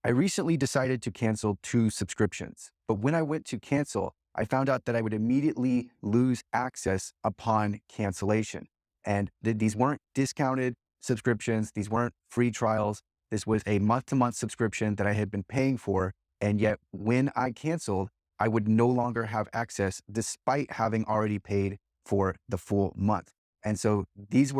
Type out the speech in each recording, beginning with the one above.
I recently decided to cancel 2 subscriptions, but when I went to cancel, I found out that I would immediately lose access upon cancellation. And these weren't discounted subscriptions. These weren't free trials. This was a month-to-month subscription that I had been paying for. And yet when I canceled, I would no longer have access despite having already paid for the full month. And so these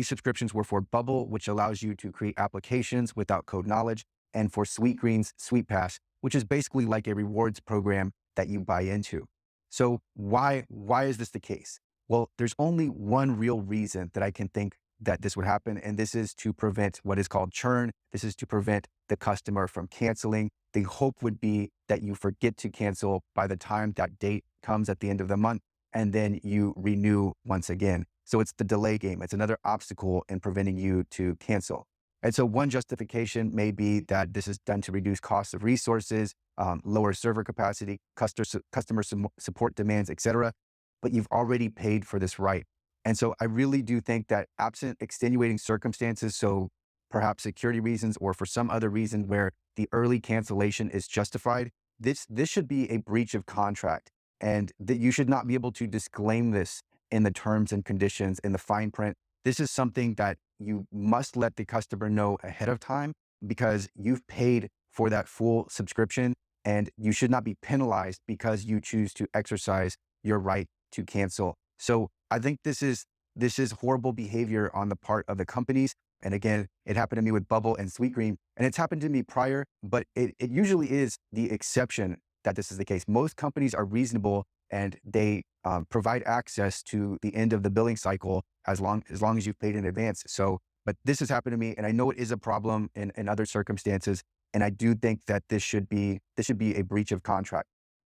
subscriptions were for Bubble, which allows you to create applications without code knowledge, and for Sweetgreen's Sweetpass, which is basically like a rewards program that you buy into. So why is this the case? Well, there's only one real reason that I can think that this would happen, and this is to prevent what is called churn. This is to prevent the customer from canceling. The hope would be that you forget to cancel by the time that date comes at the end of the month, and then you renew once again. So it's the delay game. It's another obstacle in preventing you to cancel. And so one justification may be that this is done to reduce costs of resources, lower server capacity, customer support demands, etc. But you've already paid for this right. And so I really do think that absent extenuating circumstances, so perhaps security reasons or for some other reason where the early cancellation is justified, this should be a breach of contract, and that you should not be able to disclaim this in the terms and conditions in the fine print. This is something that you must let the customer know ahead of time because you've paid for that full subscription, and you should not be penalized because you choose to exercise your right to cancel. So I think this is horrible behavior on the part of the companies. And again, it happened to me with Bubble and Sweetgreen, and it's happened to me prior, but it usually is the exception that this is the case. Most companies are reasonable and they provide access to the end of the billing cycle as long as you've paid in advance. So, but this has happened to me, and I know it is a problem in other circumstances. And I do think that this should be a breach of contract.